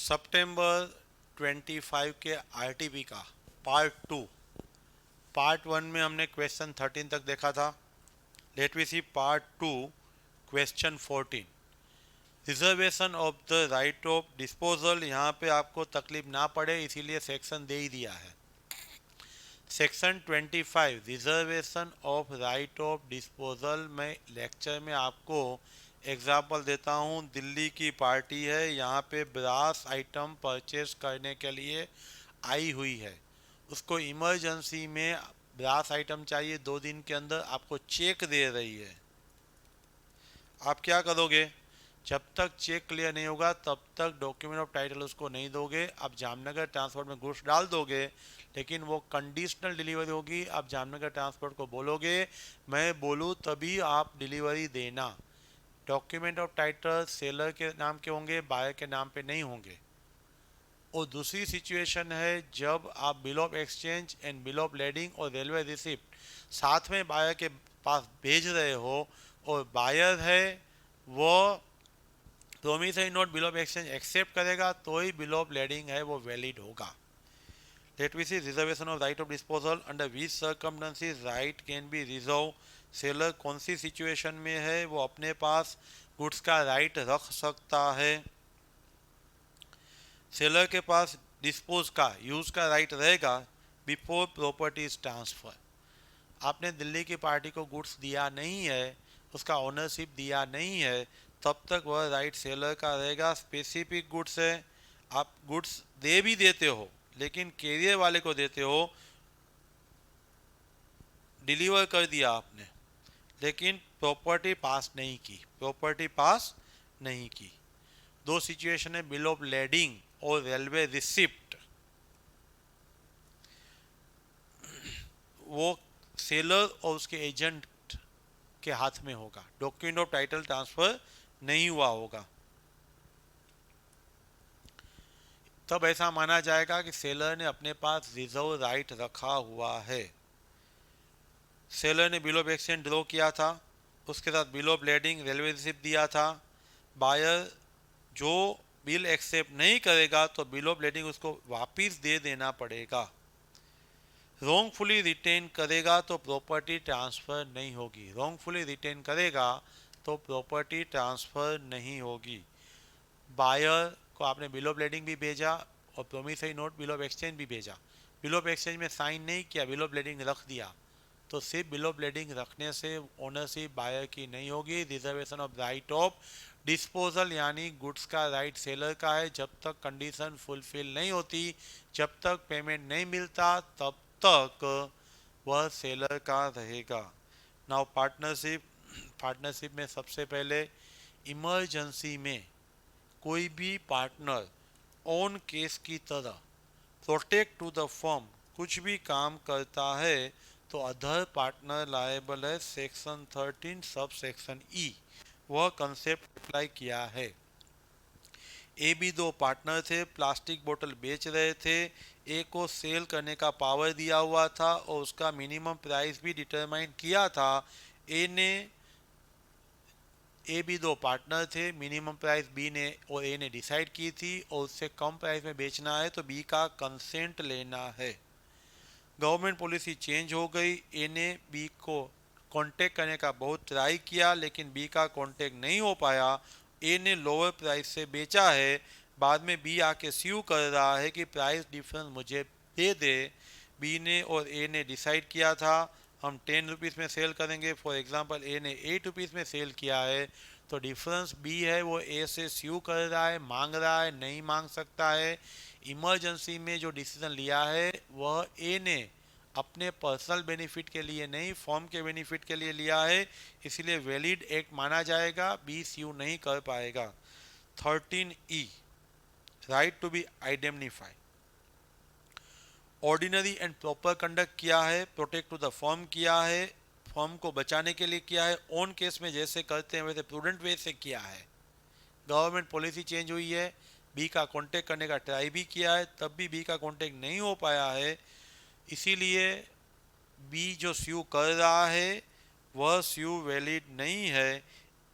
सितंबर 25 के आरटीपी का पार्ट 1 में हमने क्वेश्चन 13 तक देखा था। Let we see part 2 question 14। Reservation of the right of disposal. यहाँ पे आपको तकलीफ ना पड़े इसीलिए सेक्शन दे ही दिया है। Section 25 reservation of right of disposal में लेक्चर में आपको एग्जाम्पल देता हूँ। दिल्ली की पार्टी है, यहाँ पे ब्रास आइटम परचेज करने के लिए आई हुई है। उसको इमरजेंसी में ब्रास आइटम चाहिए, 2 दिन के अंदर आपको चेक दे रही है। आप क्या करोगे? जब तक चेक क्लियर नहीं होगा तब तक डॉक्यूमेंट ऑफ टाइटल उसको नहीं दोगे। आप जामनगर ट्रांसपोर्ट में गुड्स डाल दोगे, लेकिन वो कंडीशनल डिलीवरी होगी। आप जामनगर ट्रांसपोर्ट को बोलोगे मैं बोलूँ तभी आप डिलीवरी देना। डॉक्यूमेंट ऑफ टाइटल सेलर के नाम के होंगे, बायर के नाम पे नहीं होंगे। और दूसरी सिचुएशन है जब आप bill of exchange and bill of lading और रेलवे रिसिप्ट साथ में बायर के पास भेज रहे हो और बायर है वो promissory note bill of exchange accept करेगा तो ही बिल ऑफ लेडिंग है वो वैलिड होगा। Let we see reservation of right of disposal. Under which circumstances right can be reserve. Seller कौन सी सिचुएशन में है वो अपने पास गुड्स का राइट रख सकता है। सेलर के पास डिस्पोज का यूज का राइट रहेगा बिफोर प्रॉपर्टीज ट्रांसफर। आपने दिल्ली की पार्टी को गुड्स दिया नहीं है, उसका ओनरशिप दिया नहीं है, तब तक वह राइट सेलर का रहेगा। स्पेसिफिक गुड्स है, आप गुड्स दे भी देते हो लेकिन कैरियर वाले को देते हो, डिलीवर कर दिया आपने लेकिन प्रॉपर्टी पास नहीं की। दो सिचुएशन है, बिल ऑफ लेडिंग और रेलवे रिसिप्ट। वो सेलर और उसके एजेंट के हाथ में होगा, डॉक्यूमेंट ऑफ टाइटल ट्रांसफर नहीं हुआ होगा। तब ऐसा माना जाएगा कि सेलर ने अपने पास रिजर्व राइट रखा हुआ है। सेलर ने बिल ऑफ एक्सचेंज ड्रॉ किया था, उसके साथ bill of lading railway receipt दिया था। बायर जो बिल एक्सेप्ट नहीं करेगा तो बिल ऑफ लेडिंग उसको वापस दे देना पड़ेगा। रॉन्गफुली रिटेन करेगा तो प्रॉपर्टी ट्रांसफर नहीं होगी। रॉन्गफुली रिटेन करेगा तो प्रॉपर्टी ट्रांसफर नहीं होगी। बायर को आपने बिल ऑफ लेडिंग भी भेजा और promissory note bill of exchange भी भेजा। बिल ऑफ एक्सचेंज में साइन नहीं किया, बिल ऑफ लेडिंग रख दिया, तो सिर्फ बिल ऑफ लेडिंग रखने से ओनरशिप बायर की नहीं होगी। Reservation of right of disposal यानी गुड्स का राइट सेलर का है। जब तक कंडीशन फुलफिल नहीं होती, जब तक पेमेंट नहीं मिलता, तब तक वह सेलर का रहेगा। नाउ पार्टनरशिप में सबसे पहले इमरजेंसी में कोई भी पार्टनर ऑन केस की तरह प्रोटेक्ट टू द फर्म कुछ भी काम करता है तो अदर पार्टनर लायबल है। सेक्शन 13 सब सेक्शन ई वह कंसेप्ट अप्लाई किया है। ए भी दो पार्टनर थे, प्लास्टिक बोतल बेच रहे थे। ए को सेल करने का पावर दिया हुआ था और उसका मिनिमम प्राइस भी डिटरमाइन किया था। ए भी दो पार्टनर थे, मिनिमम प्राइस बी ने और ए ने डिसाइड की थी और उससे कम प्राइस में बेचना है तो बी का कंसेंट लेना है। गवर्नमेंट पॉलिसी चेंज हो गई, ए ने बी को कांटेक्ट करने का बहुत ट्राई किया लेकिन बी का कांटेक्ट नहीं हो पाया। ए ने लोअर प्राइस से बेचा है, बाद में बी आके स्यू कर रहा है कि प्राइस डिफरेंस मुझे दे दे। बी ने और ए ने डिसाइड किया था हम 10 रुपीज़ में सेल करेंगे। फॉर एग्जांपल ए ने 8 रुपीज़ में सेल किया है तो डिफरेंस बी है वो ए से स्यू कर रहा है, मांग रहा है, नहीं मांग सकता है। इमरजेंसी में जो डिसीजन लिया है वह ए ने अपने पर्सनल बेनिफिट के लिए नहीं, फॉर्म के बेनिफिट के लिए लिया है, इसलिए वैलिड एक्ट माना जाएगा, बी स्यू नहीं कर पाएगा। 13E right to be identify. Ordinary and proper conduct किया है, प्रोटेक्ट टू द फर्म किया है, फर्म को बचाने के लिए किया है। ऑन केस में जैसे करते हैं वैसे प्रूडेंट वे से किया है। गवर्नमेंट पॉलिसी चेंज हुई है, बी का कांटेक्ट करने का ट्राई भी किया है, तब भी बी का कांटेक्ट नहीं हो पाया है, इसीलिए बी जो स्यू कर रहा है वह स्यू वैलिड नहीं है।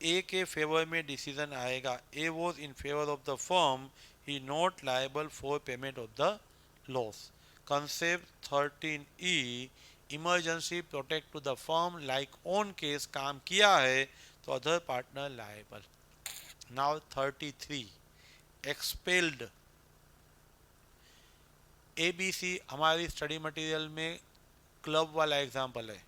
ए के फेवर में डिसीजन आएगा, A was in favour of the firm, he not liable for payment of the loss. Concept 13E, emergency protect to the firm like on case काम किया है तो other partner liable. Now 33 expelled. ABC हमारी study material में club वाला example है।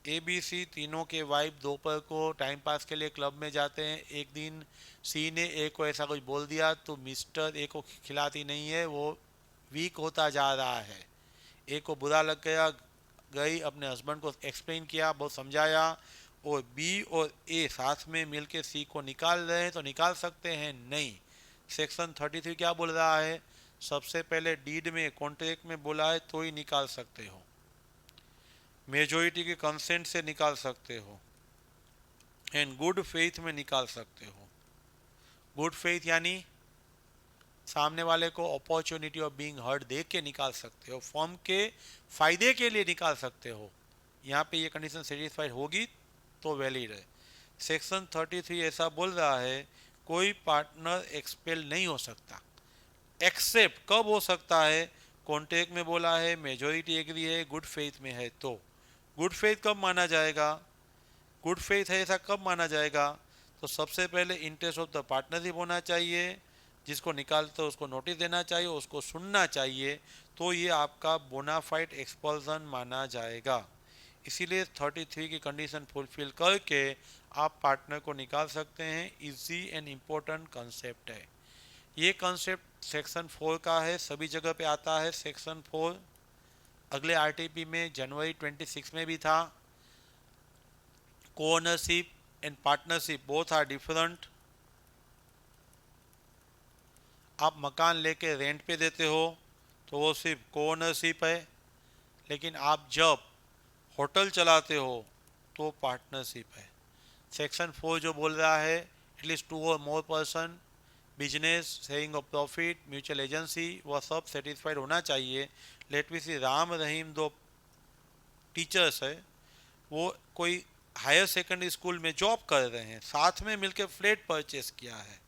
ABC तीनों के वाइफ दोपहर को टाइम पास के लिए क्लब में जाते हैं। एक दिन सी ने ए को ऐसा कुछ बोल दिया तो मिस्टर ए को खिलाती नहीं है, वो वीक होता जा रहा है। ए को बुरा लग गया, गई अपने हस्बैंड को एक्सप्लेन किया, बहुत समझाया, और बी और ए साथ में मिलके सी को निकाल रहे हैं तो निकाल सकते हैं नहीं। सेक्शन 33 क्या बोल रहा है? सबसे पहले डीड में कॉन्ट्रैक्ट में बोला है तो ही निकाल सकते हो, मेजोरिटी के कंसेंट से निकाल सकते हो, एंड गुड फेथ में निकाल सकते हो। गुड फेथ यानी सामने वाले को अपॉर्चुनिटी ऑफ बीइंग हर्ड देख के निकाल सकते हो, फर्म के फायदे के लिए निकाल सकते हो। यहाँ पे ये कंडीशन सेटिस्फाइड होगी तो वैलिड है। सेक्शन 33 ऐसा बोल रहा है कोई पार्टनर एक्सपेल नहीं हो सकता, एक्सेप्ट कब हो सकता है? कॉन्ट्रैक्ट में बोला है, मेजोरिटी एग्री है, गुड फेथ में है तो। गुड फेथ कब माना जाएगा? गुड फेथ है ऐसा कब माना जाएगा? तो सबसे पहले इंटरेस्ट ऑफ द पार्टनरशिप होना चाहिए, जिसको निकालते हो उसको नोटिस देना चाहिए, उसको सुनना चाहिए, तो ये आपका बोनाफाइड एक्सपल्सन माना जाएगा। इसीलिए 33 की कंडीशन फुलफिल करके आप पार्टनर को निकाल सकते हैं। इजी एंड इम्पोर्टेंट कंसेप्ट है ये। कंसेप्ट सेक्शन 4 का है, सभी जगह पे आता है सेक्शन 4। अगले आरटीपी में जनवरी 26 में भी था। Co-ownership and partnership both are different. आप मकान लेके रेंट पे देते हो तो वो सिर्फ कोओनरशिप है, लेकिन आप जब होटल चलाते हो तो पार्टनरशिप है। सेक्शन 4 जो बोल रहा है एटलीस्ट 2 और more person, business, sharing of profit, mutual agency, वह सब सेटिस्फाइड होना चाहिए। लेट वी सी राम रहीम दो टीचर्स है, वो कोई हायर सेकेंडरी स्कूल में जॉब कर रहे हैं, साथ में मिलकर फ्लैट परचेस किया है।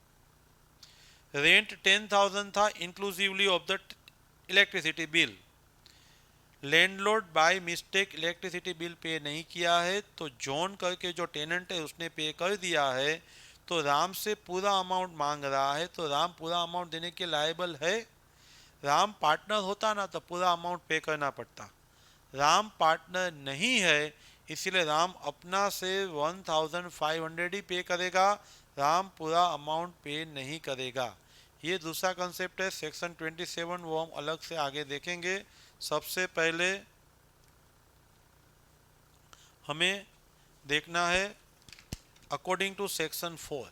रेंट 10,000 था inclusively of the electricity bill. Landlord by mistake electricity bill pay नहीं किया है तो जॉन करके जो टेनेंट है उसने पे कर दिया है, तो राम से पूरा अमाउंट मांग रहा है, तो राम पूरा अमाउंट देने के लायबल है। राम पार्टनर होता ना तो पूरा अमाउंट पे करना पड़ता। राम पार्टनर नहीं है, इसीलिए राम अपना से 1,500 ही पे करेगा, राम पूरा अमाउंट पे नहीं करेगा। ये दूसरा कंसेप्ट है सेक्शन 27, वो हम अलग से आगे देखेंगे। सबसे पहले हमें देखना है अकॉर्डिंग टू सेक्शन 4।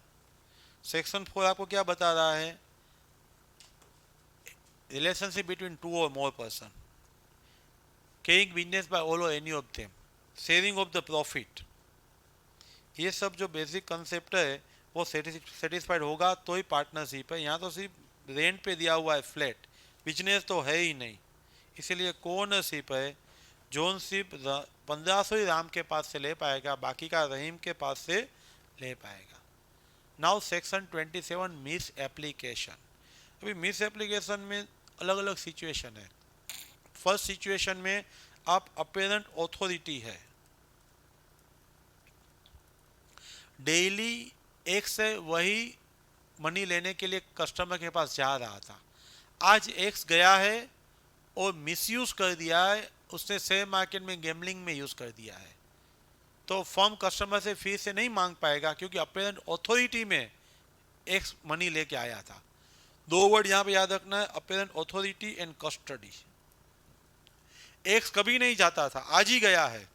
सेक्शन 4 आपको क्या बता रहा है? रिलेशनशिप बिटवीन 2 और more person, carrying business by all और any of them, sharing of the profit, ये सब जो बेसिक कंसेप्ट है वो सेटिस्फाइड होगा तो ही पार्टनरशिप है। यहाँ तो सिर्फ रेंट पे दिया हुआ है फ्लैट, बिजनेस तो है ही नहीं, इसीलिए कोनरशिप है। जोन सिर्फ 1500 ही राम के पास से ले पाएगा, बाकी का रहीम के पास से ले पाएगा। Now section 27 miss application. अभी मिस एप्लीकेशन में अलग अलग सिचुएशन है। फर्स्ट सिचुएशन में आप अपेरेंट ऑथोरिटी है, डेली एक से वही मनी लेने के लिए कस्टमर के पास जा रहा था, आज एक्स गया है और मिसयूज कर दिया है, उसने शेयर मार्केट में गैम्बलिंग में यूज कर दिया है, तो फर्म कस्टमर से फिर से नहीं मांग पाएगा क्योंकि अपेरेंट ऑथोरिटी में एक्स मनी लेके आया था। दो वर्ड यहाँ पे याद रखना है, apparent authority and custody. X कभी नहीं जाता था, आज ही गया है,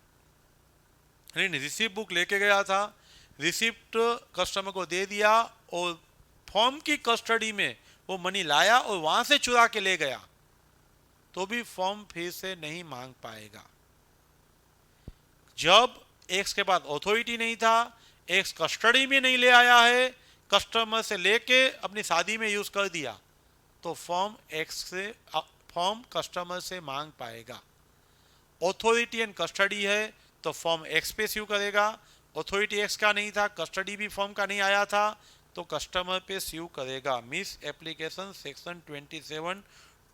रिसिप्ट बुक लेके गया था, रिसिप्ट कस्टमर को दे दिया और फर्म की कस्टडी में वो मनी लाया और वहां से चुरा के ले गया, तो भी फर्म फिर से नहीं मांग पाएगा। जब एक्स के पास ऑथोरिटी नहीं था, एक्स कस्टडी में नहीं ले आया है, कस्टमर से लेके अपनी शादी में यूज कर दिया, तो फर्म कस्टमर से मांग पाएगा। ऑथोरिटी एंड कस्टडी है तो फर्म एक्स पे स्यू करेगा, अथॉरिटी एक्स का नहीं था, कस्टडी भी फर्म का नहीं आया था, तो कस्टमर पे स्यू करेगा। Misapplication section 27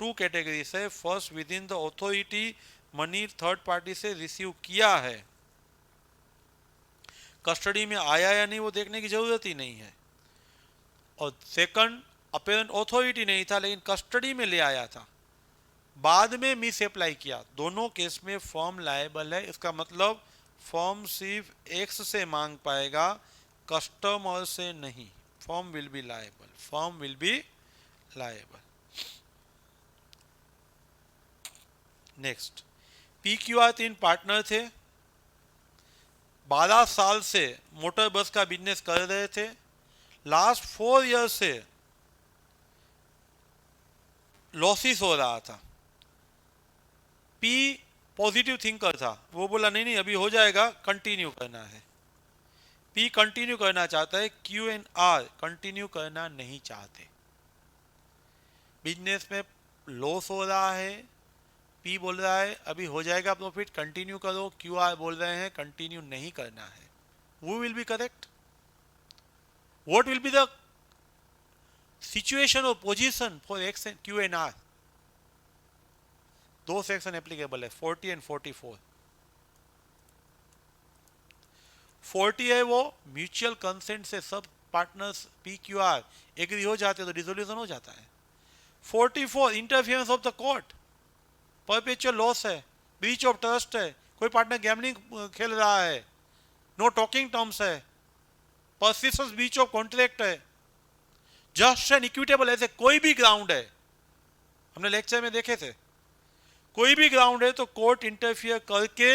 two category से first within the authority money third party से रिसीव किया है, कस्टडी में आया या नहीं वो देखने की जरूरत ही नहीं है। और सेकंड, अपेरेंट अथॉरिटी नहीं था लेकिन कस्टडी में ले आया था, बाद में मिस अप्लाई किया, दोनों केस में फर्म लायबल है। इसका मतलब फर्म सिर्फ एक्स से मांग पाएगा, कस्टमर से नहीं। Firm will be liable, firm will be liable. Next, PQR 3 partner थे, 12 साल से मोटर बस का बिजनेस कर रहे थे, लास्ट 4 ईयर से लॉसेस हो रहा था। P पॉजिटिव थिंकर था, वो बोला नहीं नहीं अभी हो जाएगा, कंटिन्यू करना है। P कंटिन्यू करना चाहता है, Q एंड R कंटिन्यू करना नहीं चाहते। बिजनेस में लॉस हो रहा है, P बोल रहा है अभी हो जाएगा प्रॉफिट, कंटिन्यू करो, QR बोल रहे हैं कंटिन्यू नहीं करना है। वो will be correct? What will be the situation और position for X and Q and R? दो सेक्शन एप्लीकेबल है, 40 एंड 44। 40 है वो म्यूचुअल कंसेंट से सब पार्टनर्स PQR एग्री हो जाते तो डिसोल्यूशन हो जाता है। 44 interference of the court, perpetual loss है, ब्रीच ऑफ ट्रस्ट है, कोई पार्टनर गैमलिंग खेल रहा है, नो टॉकिंग टर्म्स है, परसिस्टेंस ब्रीच ऑफ कॉन्ट्रैक्ट है, जस्ट एंड इक्विटेबल, ऐसे कोई भी ग्राउंड है, हमने लेक्चर में देखे थे, कोई भी ग्राउंड है तो कोर्ट इंटरफियर करके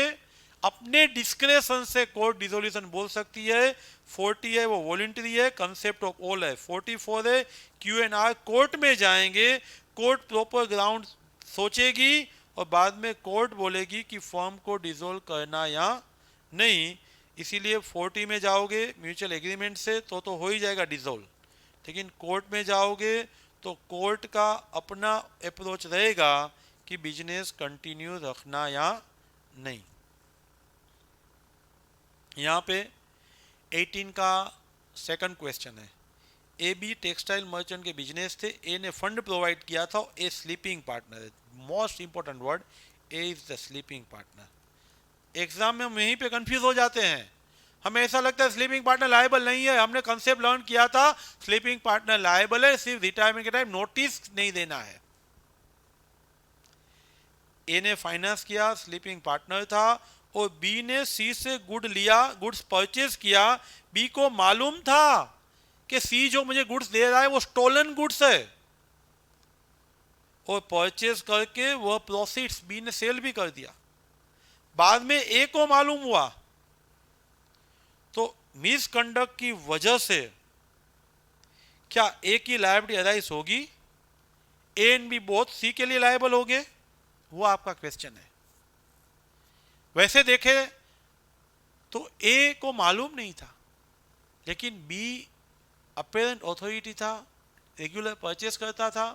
अपने डिस्क्रेशन से कोर्ट डिसोल्यूशन बोल सकती है। 40 है वो वॉलंटरी है, कंसेप्ट ऑफ ऑल है। 44 है Q एंड R कोर्ट में जाएंगे, कोर्ट प्रॉपर ग्राउंड सोचेगी और बाद में कोर्ट बोलेगी कि फर्म को डिसोल्व करना या नहीं। इसीलिए 40 में जाओगे म्यूचुअल एग्रीमेंट से तो हो ही जाएगा डिसोल्व, लेकिन कोर्ट में जाओगे तो कोर्ट का अपना अप्रोच रहेगा कि बिजनेस कंटिन्यू रखना या नहीं। यहाँ पे 18 का सेकंड क्वेश्चन है, AB टेक्सटाइल मर्चेंट के बिजनेस थे, A ने फंड प्रोवाइड किया था, A स्लीपिंग पार्टनर है। Most important word, A is the sleeping partner. Exam में हम यहीं पे कंफ्यूज हो जाते हैं, हमें ऐसा लगता है स्लीपिंग पार्टनर लायबल नहीं है, हमने कंसेप्ट लर्न किया था स्लीपिंग पार्टनर लायबल है, सिर्फ रिटायरमेंट के टाइम नोटिस नहीं देना है। A ने फाइनेंस किया, स्लीपिंग पार्टनर था, और B ने C से गुड लिया, गुड्स परचेज किया। B को मालूम था कि C जो मुझे गुड्स दे रहा है वो स्टोलन गुड्स है, और परचेज करके वह प्रॉफिट्स B ने सेल भी कर दिया। बाद में A को मालूम हुआ, तो मिसकंडक्ट की वजह से क्या A की लायबिलिटी अराइज होगी? A and B both C के लिए लायबल हो गए? वो आपका क्वेश्चन है। वैसे देखे तो A को मालूम नहीं था, लेकिन B अपेरेंट अथॉरिटी था, रेगुलर परचेस करता था,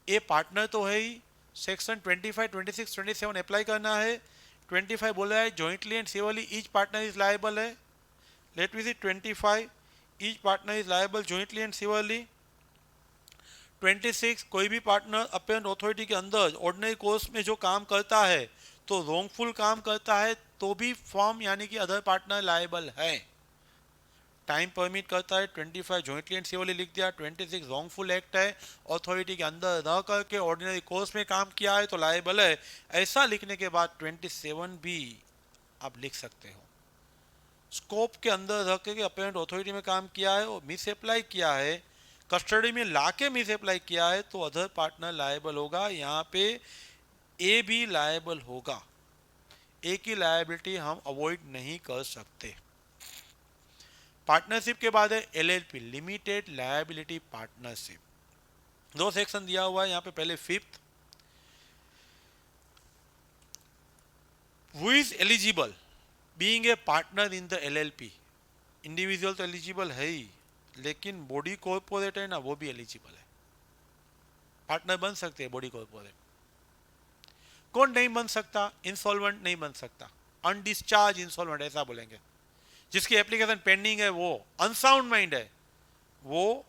A पार्टनर तो है ही, सेक्शन 25, 26, 27 अप्लाई करना है। 25 बोल रहा है jointly and severally each partner is liable है। Let me see 25, each partner is liable jointly and severally. 26, कोई भी पार्टनर अपेरेंट अथॉरिटी के अंदर ऑर्डिनरी कोर्स में जो काम करता है तो रॉन्गफुल काम करता है तो भी फर्म यानी कि अदर पार्टनर लायबल है। टाइम परमिट करता है, 25 जॉइंटली एंड सिवरली लिख दिया, 26 रॉन्गफुल एक्ट है, अथॉरिटी के अंदर रह करके ऑर्डिनरी कोर्स में काम किया है तो लायबल है। ऐसा लिखने के बाद 27 भी आप लिख सकते हो। स्कोप के अंदर रह करके अपेरेंट अथॉरिटी में काम किया है और मिस अप्लाई किया है, कस्टडी में लाके मिस अप्लाई किया है तो अदर पार्टनर लायबल होगा। यहाँ पे A भी लायबल होगा। A की लायबिलिटी हम अवॉइड नहीं कर सकते। पार्टनरशिप के बाद है LLP, लिमिटेड लायबिलिटी पार्टनरशिप। दो सेक्शन दिया हुआ है यहाँ पे। पहले 5th, who is eligible being a partner in the LLP? Individual तो एलिजिबल है ही, लेकिन बॉडी कॉर्पोरेट है ना, वो भी एलिजिबल है, पार्टनर बन सकते हैं बॉडी कॉर्पोरेट। कौन नहीं बन सकता? इंसॉल्वेंट नहीं बन सकता, अनडिस्चार्ज इंसॉल्वेंट ऐसा बोलेंगे। जिसकी एप्लीकेशन पेंडिंग है वो अनसाउंड माइंड है, वो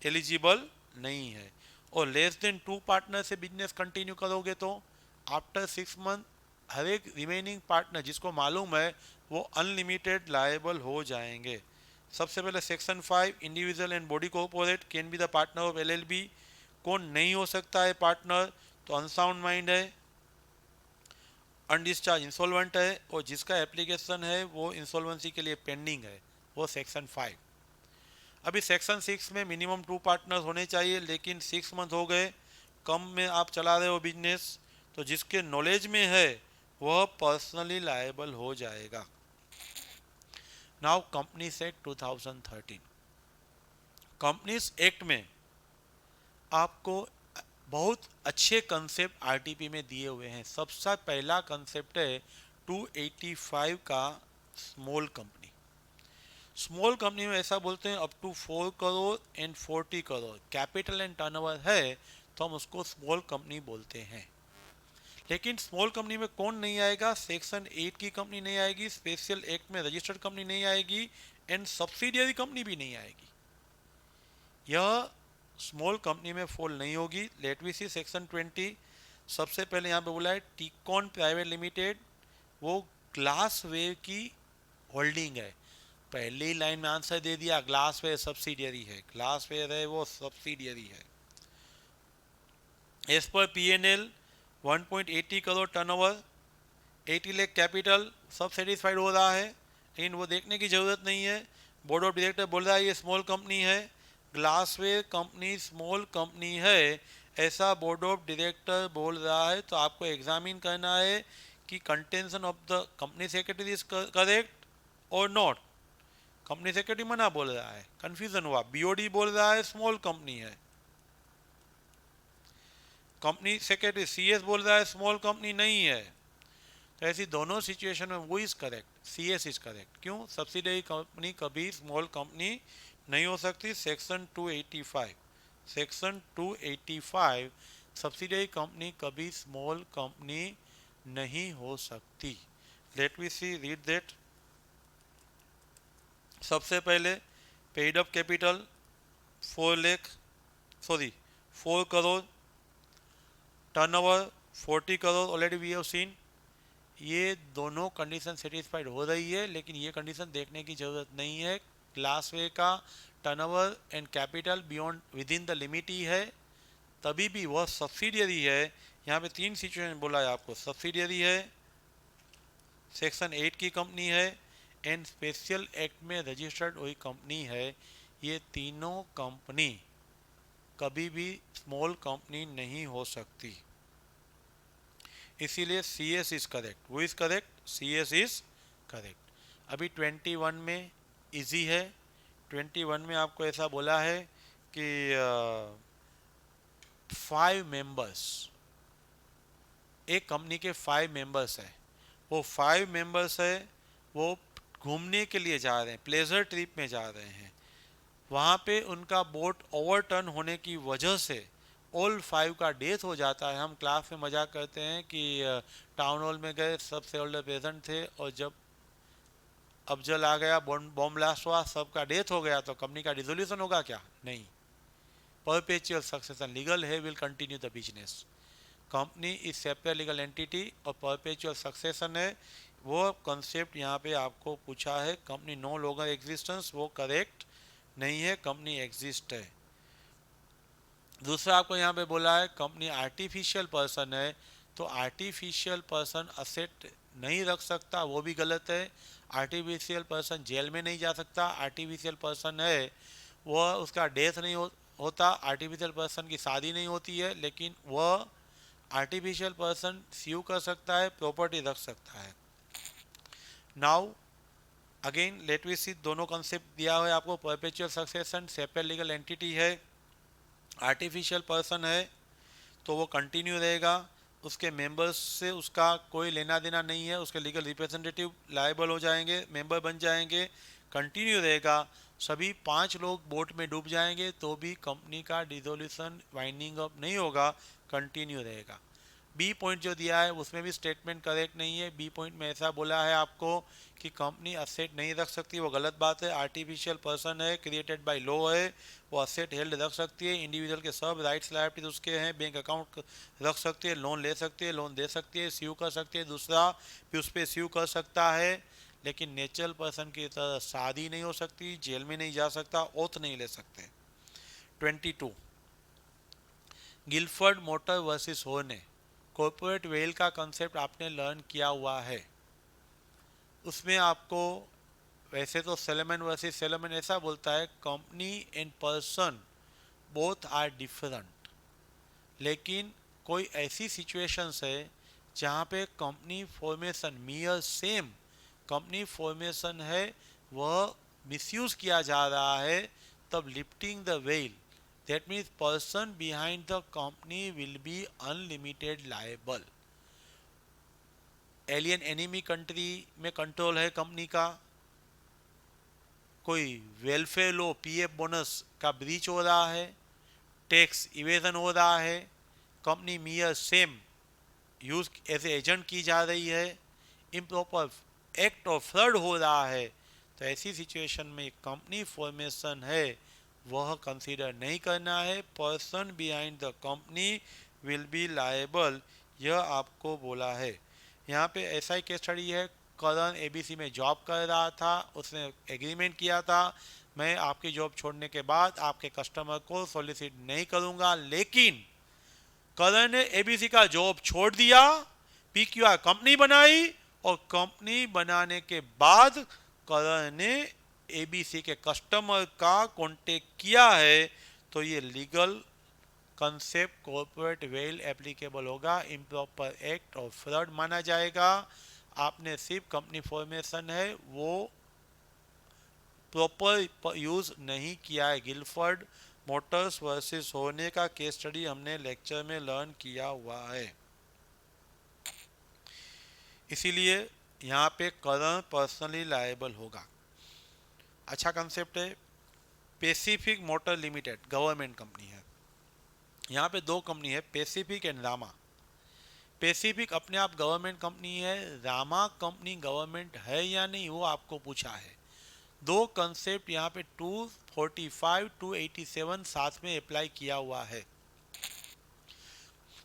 एलिजिबल नहीं है। और लेस देन 2 पार्टनर से बिजनेस कंटिन्यू करोगे तो आफ्टर 6 मंथ हर एक रिमेनिंग पार्टनर जिसको मालूम है वो अनलिमिटेड लायबल हो जाएंगे। सबसे पहले section 5 individual and body corporate can be the partner of LLB. कौन नहीं हो सकता है पार्टनर? तो अनसाउंड माइंड है, अनडिस्चार्ज इंसॉल्वेंट है, और जिसका एप्लीकेशन है वो इंसॉल्वेंसी के लिए पेंडिंग है, वो सेक्शन 5। अभी सेक्शन 6 में मिनिमम 2 पार्टनर्स होने चाहिए, लेकिन 6 मंथ हो गए, कम में आप चला रहे हो बिजनेस, तो जिसके नॉलेज में है वह पर्सनली लायबल हो जाएगा। Now companies act 2013, companies act में आपको बहुत अच्छे कंसेप्ट आरटीपी में दिए हुए हैं। सबसे पहला कंसेप्ट है 285 का स्मॉल कंपनी। स्मॉल कंपनी में ऐसा बोलते हैं up to 4 crore and 40 crore capital and turnover है तो हम उसको स्मॉल कंपनी बोलते हैं। लेकिन स्मॉल कंपनी में कौन नहीं आएगा? सेक्शन 8 की कंपनी नहीं आएगी, स्पेशल एक्ट में रजिस्टर्ड कंपनी नहीं आएगी, एंड सब्सिडियरी कंपनी भी नहीं आएगी। यह स्मॉल कंपनी में फॉल नहीं होगी। Let we see section 20। सबसे पहले यहाँ पे बोला है टीकॉन प्राइवेट लिमिटेड, वो ग्लास वेव की होल्डिंग है। पहले ही लाइन में आंसर दे दिया, ग्लास वेयर सब्सिडियरी है, ग्लास वेयर है वो सब्सिडियरी है। As per PNL 1.80 crore turnover, 80 lakh capital, सब सेटिस्फाइड हो रहा है, लेकिन वो देखने की ज़रूरत नहीं है। बोर्ड ऑफ डायरेक्टर बोल रहा है ये स्मॉल कंपनी है, ग्लासवेयर कंपनी स्मॉल कंपनी है, ऐसा बोर्ड ऑफ डायरेक्टर बोल रहा है, तो आपको एग्जामिन करना है कि contention of the company secretary is correct और नॉट। कंपनी सेक्रेटरी मना बोल रहा है, कंफ्यूजन हुआ, बीओडी बोल रहा है स्मॉल कंपनी है, कंपनी सेक्रेटरी सीएस बोल रहा है स्मॉल कंपनी नहीं है। तो ऐसी दोनों सिचुएशन में वो is correct, CS is correct. क्यों? सब्सिडरी कंपनी कभी स्मॉल कंपनी नहीं हो सकती। सेक्शन 285, सेक्शन 285 सब्सिडरी कंपनी कभी स्मॉल कंपनी नहीं हो सकती। Let we see read that. सबसे पहले paid up capital 4 crore, turnover 40 crore, already we have seen. ये दोनों कंडीशन सेटिस्फाइड हो रही है, लेकिन ये कंडीशन देखने की ज़रूरत नहीं है। ग्लासवे का turnover and capital beyond within the limit ही है, तभी भी वह सब्सिडियरी है। यहाँ पे 3 सिचुएशन बोला है आपको, सब्सिडियरी है, सेक्शन 8 की कंपनी है, एंड स्पेशल एक्ट में रजिस्टर्ड हुई कंपनी है। ये तीनों कंपनी कभी भी स्मॉल कंपनी नहीं हो सकती, इसीलिए सी एस इज करेक्ट। वो is correct, C S is correct. अभी 21 में इजी है। 21 में आपको ऐसा बोला है कि 5 मेंबर्स, एक कंपनी के 5 मेंबर्स है, वो 5 मेंबर्स है, वो घूमने के लिए जा रहे हैं, प्लेजर ट्रिप में जा रहे हैं। वहाँ पे उनका बोट ओवरटर्न होने की वजह से ऑल 5 का डेथ हो जाता है। हम क्लास में मजाक करते हैं कि टाउन हॉल में गए, सब शेयर होल्डर प्रेजेंट थे, और जब अफजल आ गया, बॉम्ब ब्लास्ट हुआ, सबका डेथ हो गया, तो कंपनी का डिसोल्यूशन होगा क्या? नहीं। परपेचुअल सक्सेशन लीगल है, will continue the business. Company is separate legal entity और परपेचुअल सक्सेशन है, वो कंसेप्ट यहाँ पे आपको पूछा है। कंपनी नो लॉन्गर एग्जिस्टेंस, वो करेक्ट नहीं है, कंपनी एग्जिस्ट है। दूसरा आपको यहाँ पे बोला है कंपनी आर्टिफिशियल पर्सन है, तो आर्टिफिशियल पर्सन असेट नहीं रख सकता, वो भी गलत है। आर्टिफिशियल पर्सन जेल में नहीं जा सकता। आर्टिफिशियल पर्सन है वह, उसका डेथ नहीं होता। आर्टिफिशियल पर्सन की शादी नहीं होती है, लेकिन वह आर्टिफिशियल पर्सन स्यू कर सकता है, प्रॉपर्टी रख सकता है। नाउ अगेन लेट वी सी, दोनों कंसेप्ट दिया हुआ है आपको। Perpetual succession separate legal entity है, आर्टिफिशियल पर्सन है तो वो कंटिन्यू रहेगा, उसके मेंबर्स से उसका कोई लेना देना नहीं है, उसके लीगल रिप्रेजेंटेटिव लायबल हो जाएंगे, मेंबर बन जाएंगे, कंटिन्यू रहेगा। सभी 5 लोग बोट में डूब जाएंगे तो भी कंपनी का डिसोल्यूशन वाइंडिंग अप नहीं होगा, कंटिन्यू रहेगा। बी पॉइंट जो दिया है उसमें भी स्टेटमेंट करेक्ट नहीं है। बी पॉइंट में ऐसा बोला है आपको कि कंपनी असेट नहीं रख सकती, वो गलत बात है। आर्टिफिशियल पर्सन है, क्रिएटेड बाय लॉ है, वो असेट हेल्ड रख सकती है। इंडिविजुअल के सब राइट्स लायबिलिटीज उसके हैं, बैंक अकाउंट रख सकती है, लोन ले सकती है, लोन दे सकती है, स्यू कर सकती है दूसरा, फिर उस पर स्यू कर सकता है। लेकिन नेचुरल पर्सन की तरह शादी नहीं हो सकती, जेल में नहीं जा सकता, ओथ नहीं ले सकते। 22 गिलफर्ड मोटर वर्सेस होने, कॉर्पोरेट वेल का कंसेप्ट आपने लर्न किया हुआ है। उसमें आपको वैसे तो सेलेमन वर्सेस सेलेमन ऐसा बोलता है company and person both are different, लेकिन कोई ऐसी सिचुएशंस है जहाँ पे company formation mere sham company formation है वह मिसयूज किया जा रहा है, तब lifting the veil that means person behind the company will be unlimited liable. Alien enemy country में कंट्रोल है कंपनी का, कोई वेलफेयर लो पीएफ बोनस का ब्रीच हो रहा है, टैक्स इवेजन हो रहा है, company mere same use as agent की जा रही है, इम्प्रॉपर एक्ट ऑफ फ्रॉड हो रहा है, तो ऐसी सिचुएशन में कंपनी फॉर्मेशन है वह कंसीडर नहीं करना है। Person behind the company will B liable, यह आपको बोला है। यहाँ पे ऐसा ही केस स्टडी है, करण एबीसी में जॉब कर रहा था, उसने एग्रीमेंट किया था मैं आपकी जॉब छोड़ने के बाद आपके कस्टमर को सॉलिसिट नहीं करूँगा, लेकिन करण ने एबीसी का जॉब छोड़ दिया, पीक्यूआर कंपनी बनाई और कंपनी बनाने के बाद करण ने एबीसी के कस्टमर का कांटेक्ट किया है, तो ये legal concept corporate veil applicable होगा, इम्प्रॉपर एक्ट और फ्रॉड माना जाएगा। आपने सिर्फ कंपनी फॉर्मेशन है वो प्रॉपर यूज नहीं किया है। गिलफर्ड मोटर्स वर्सेस होने का केस स्टडी हमने लेक्चर में लर्न किया हुआ है, इसीलिए यहाँ पे करण पर्सनली लायबल होगा। अच्छा कंसेप्ट है। Pacific motor limited government company है, यहाँ पे दो कंपनी है, पैसिफिक एंड रामा। पैसिफिक अपने आप गवर्नमेंट कंपनी है, रामा कंपनी गवर्नमेंट है या नहीं वो आपको पूछा है। दो कंसेप्ट यहाँ पे 245 287 साथ में अप्लाई किया हुआ है।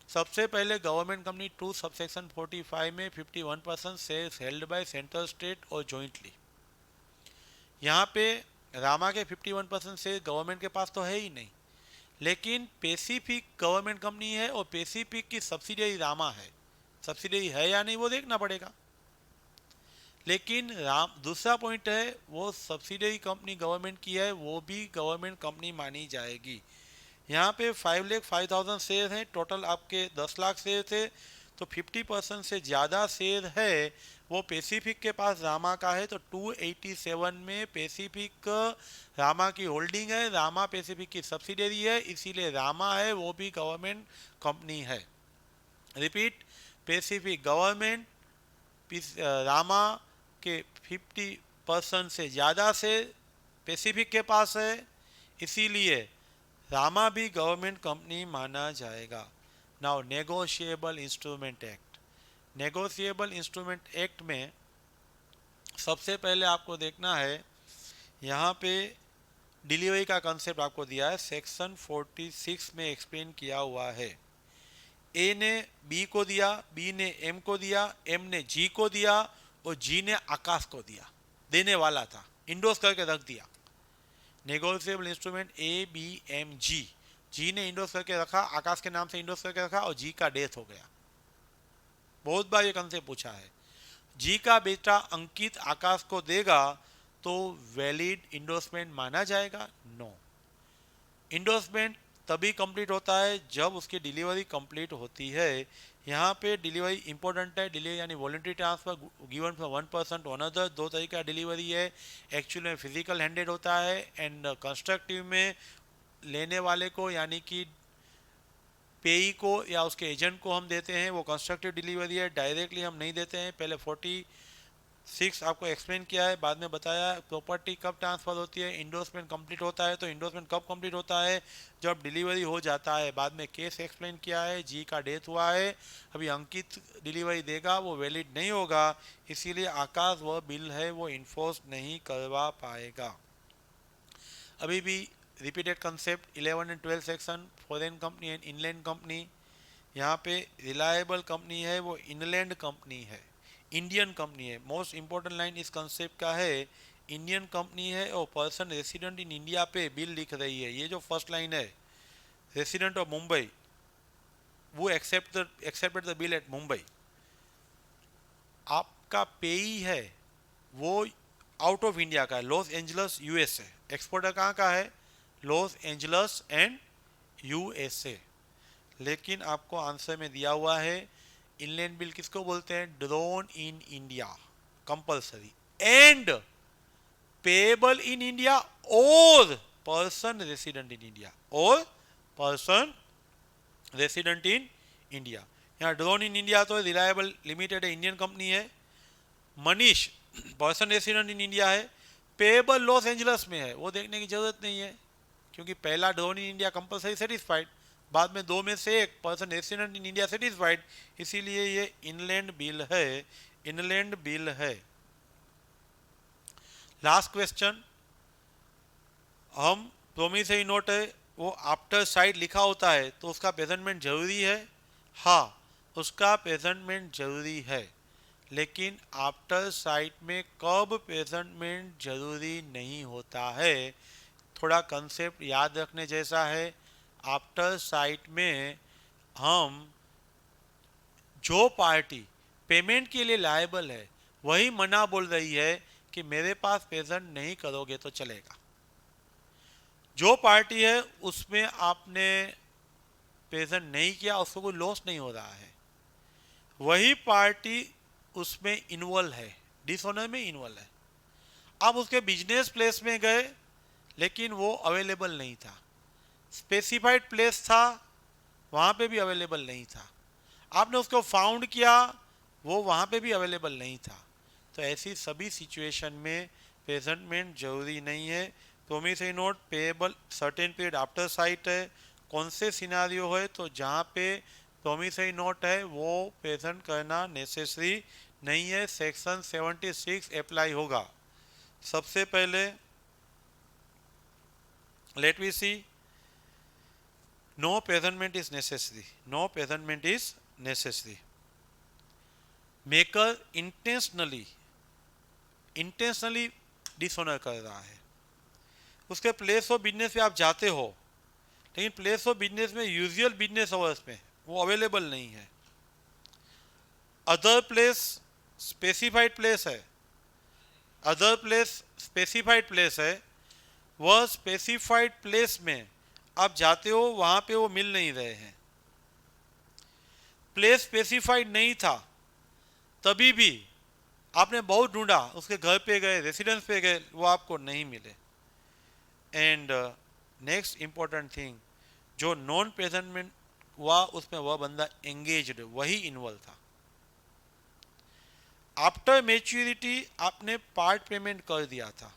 सबसे पहले गवर्नमेंट कंपनी 2 सबसेक्शन 45 में 51% shares held by central state और जॉइंटली। यहाँ पे रामा के 51% शेयर गवर्नमेंट के पास तो है ही नहीं, लेकिन पैसिफिक गवर्नमेंट कंपनी है और पैसिफिक की सब्सिडियरी रामा है, सब्सिडियरी है या नहीं वो देखना पड़ेगा। लेकिन दूसरा पॉइंट है वो सब्सिडियरी कंपनी गवर्नमेंट की है, वो भी गवर्नमेंट कंपनी मानी जाएगी। यहाँ पे 5,05,000 शेयर हैं, टोटल आपके 10 लाख शेयर थे, तो 50% से ज़्यादा शेयर है वो पैसिफिक के पास रामा का है, तो 287 में पैसिफिक रामा की होल्डिंग है, रामा पैसिफिक की सब्सिडियरी है, इसीलिए रामा है वो भी गवर्नमेंट कंपनी है। रिपीट, पैसिफिक गवर्नमेंट, रामा के 50% से ज़्यादा से पैसिफिक के पास है, इसीलिए रामा भी गवर्नमेंट कंपनी माना जाएगा। Now negotiable instrument act. Negotiable instrument act में सबसे पहले आपको देखना है, यहाँ पे डिलीवरी का कंसेप्ट आपको दिया है, सेक्शन 46 में एक्सप्लेन किया हुआ है। ए ने बी को दिया, बी ने एम को दिया, एम ने जी को दिया और जी ने आकाश को दिया, देने वाला था, इंडोर्स करके रख दिया। Negotiable instrument A B M G, G ने इंडोर्स करके रखा, आकाश के नाम से इंडोर्स करके रखा और जी का डेथ हो गया। बहुत बार ये कंसेप्ट पूछा है। जी का बेटा अंकित आकाश को देगा तो वैलिड इंडोर्समेंट माना जाएगा? नो। इंडोर्समेंट तभी कंप्लीट होता है जब उसकी डिलीवरी कंप्लीट होती है। यहाँ पे डिलीवरी इंपॉर्टेंट है, डिलीवरी यानी voluntary transfer given from one person to another, दो तरीके का डिलीवरी है। एक्चुअल में फिजिकल हैंडेड होता है एंड कंस्ट्रक्टिव में लेने वाले को यानी कि पेई को या उसके एजेंट को हम देते हैं, वो कंस्ट्रक्टिव डिलीवरी है, डायरेक्टली हम नहीं देते हैं। पहले 6 आपको एक्सप्लेन किया है, बाद में बताया प्रॉपर्टी कब ट्रांसफर होती है, इंडोर्समेंट कंप्लीट होता है। तो इंडोर्समेंट कब कंप्लीट होता है, जब डिलीवरी हो जाता है। बाद में केस एक्सप्लेन किया है, जी का डेथ हुआ है, अभी अंकित डिलीवरी देगा, वो वैलिड नहीं होगा, इसीलिए आकाश वह बिल है वो इन्फोर्स नहीं करवा पाएगा। अभी भी repeated concept 11 and 12 section, foreign company and inland company. यहाँ पे रिलायबल कंपनी है वो इनलैंड कंपनी है, इंडियन कंपनी है। मोस्ट इंपॉर्टेंट लाइन इस कंसेप्ट का है, इंडियन कंपनी है और पर्सन रेसिडेंट इन इंडिया पे बिल लिख रही है। ये जो फर्स्ट लाइन है, रेसिडेंट ऑफ मुंबई, वो accepted the bill eight Mumbai. आपका पेई है वो आउट ऑफ इंडिया का है, लॉस एंजलस यूएसए। एक्सपोर्टर कहाँ का है, लॉस एंजलस एंड यूएसए। लेकिन आपको आंसर में दिया हुआ है, इनलैंड बिल किसको बोलते हैं, drone in India compulsory and payable in India और पर्सन रेसिडेंट इन इंडिया, और पर्सन रेसिडेंट इन इंडिया। यहाँ ड्रोन इन इंडिया तो रिलायबल लिमिटेड है, इंडियन कंपनी है। Manish person resident in India है, पेएबल लॉस एंजलस में है, वो देखने की जरूरत नहीं है क्योंकि पहला drone in India compulsory satisfied, बाद में दो में से एक person resident in India satisfied, इसीलिए ये इनलैंड बिल है, इनलैंड बिल है। लास्ट क्वेश्चन, हम प्रोमिसरी नोट है वो आफ्टर साइट लिखा होता है तो उसका प्रेजेंटमेंट जरूरी है, हाँ उसका प्रेजेंटमेंट जरूरी है, लेकिन आफ्टर साइट में कब प्रेजेंटमेंट जरूरी नहीं होता है। थोड़ा कंसेप्ट याद रखने जैसा है। आफ्टर साइट में हम जो पार्टी पेमेंट के लिए लायबल है वही मना बोल रही है कि मेरे पास प्रेजेंट नहीं करोगे तो चलेगा। जो पार्टी है उसमें आपने प्रेजेंट नहीं किया, उसको कोई लॉस नहीं हो रहा है, वही पार्टी उसमें इन्वॉल्व है, डिसऑनर में इन्वॉल्व है। आप उसके बिजनेस प्लेस में गए लेकिन वो अवेलेबल नहीं था, स्पेसिफाइड प्लेस था वहाँ पे भी अवेलेबल नहीं था, आपने उसको फाउंड किया वो वहाँ पे भी अवेलेबल नहीं था। तो ऐसी सभी सिचुएशन में प्रेजेंटमेंट जरूरी नहीं है। Promissory note payable certain period after site है, कौन से सिनारियो है, तो जहाँ पे प्रोमिसरी नोट है वो प्रेजेंट करना नेसेसरी नहीं है, सेक्शन 76 अप्लाई होगा। सबसे पहले let we see, no presentment is necessary, no presentment is necessary। Maker intentionally dishonour कर रहा है, उसके प्लेस ऑफ बिजनेस पे आप जाते हो लेकिन प्लेस ऑफ बिजनेस में यूजुअल बिजनेस आवर्स में वो अवेलेबल नहीं है, अदर प्लेस स्पेसिफाइड प्लेस है, अदर प्लेस स्पेसिफाइड प्लेस है, वह स्पेसिफाइड प्लेस में आप जाते हो वहां पे वो मिल नहीं रहे हैं, प्लेस स्पेसिफाइड नहीं था तभी भी आपने बहुत ढूंढा, उसके घर पे गए, रेसिडेंस पे गए, वो आपको नहीं मिले। एंड नेक्स्ट इंपॉर्टेंट थिंग, जो नॉन प्रेजेंटमेंट हुआ उसमें वह बंदा एंगेज्ड, वही इन्वॉल्व था। आफ्टर मैच्योरिटी आपने पार्ट पेमेंट कर दिया था,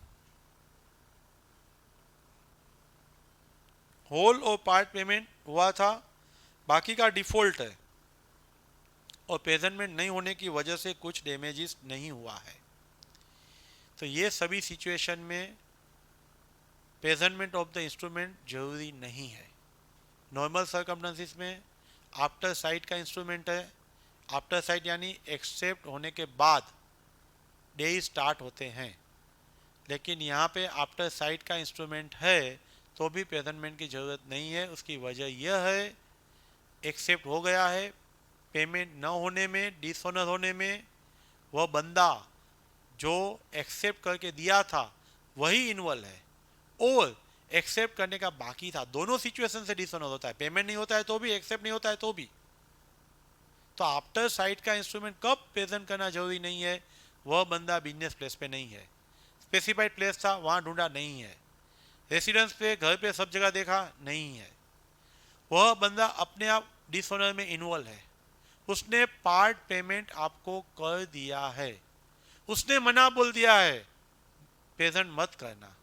होल और पार्ट पेमेंट हुआ था, बाकी का डिफॉल्ट है और प्रेजेंटमेंट नहीं होने की वजह से कुछ डैमेजेस नहीं हुआ है। तो ये सभी सिचुएशन में प्रेजेंटमेंट ऑफ द इंस्ट्रूमेंट जरूरी नहीं है। नॉर्मल सर्कमस्टेंसेस में आफ्टर साइट का इंस्ट्रूमेंट है, आफ्टर साइट यानी एक्सेप्ट होने के बाद डे स्टार्ट होते हैं, लेकिन यहाँ पे आफ्टर साइट का इंस्ट्रूमेंट है तो भी प्रेजेंटमेंट की ज़रूरत नहीं है। उसकी वजह यह है, एक्सेप्ट हो गया है, पेमेंट न होने में, डिसऑनर होने में वह बंदा जो एक्सेप्ट करके दिया था वही इन्वॉल्व है और एक्सेप्ट करने का बाकी था। दोनों सिचुएशन से डिसऑनर होता है, पेमेंट नहीं होता है तो भी, एक्सेप्ट नहीं होता है तो भी। तो आफ्टर साइट का इंस्ट्रूमेंट कब प्रेजेंट करना जरूरी नहीं है, वह बंदा बिजनेस प्लेस पे नहीं है, स्पेसिफाइड प्लेस था वहाँ ढूंढा नहीं है, रेसिडेंस पे, घर पे, सब जगह देखा नहीं है, वह बंदा अपने आप डिसऑनर में इन्वॉल्व है, उसने पार्ट पेमेंट आपको कर दिया है, उसने मना बोल दिया है प्रेजेंट मत करना,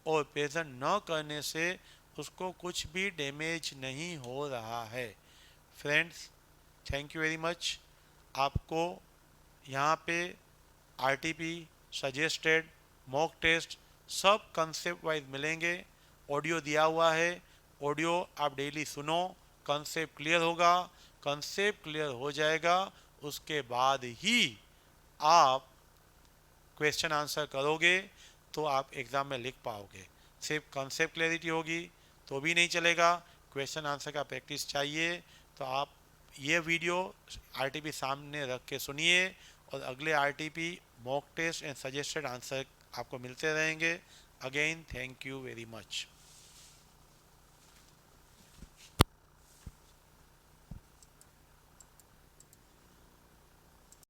और प्रेजेंट न करने से उसको कुछ भी डैमेज नहीं हो रहा है। Friends, thank you very much. आपको यहाँ पे आरटीपी, सजेस्टेड, मॉक टेस्ट सब कंसेप्ट वाइज मिलेंगे। ऑडियो दिया हुआ है, ऑडियो आप डेली सुनो, कंसेप्ट क्लियर होगा। कंसेप्ट क्लियर हो जाएगा, उसके बाद ही आप क्वेश्चन आंसर करोगे तो आप एग्ज़ाम में लिख पाओगे। सिर्फ कंसेप्ट क्लैरिटी होगी तो भी नहीं चलेगा, क्वेश्चन आंसर का प्रैक्टिस चाहिए। तो आप ये वीडियो आरटीपी सामने रख के सुनिए, और अगले RTP, mock test and suggested answer आपको मिलते रहेंगे। Again thank you very much.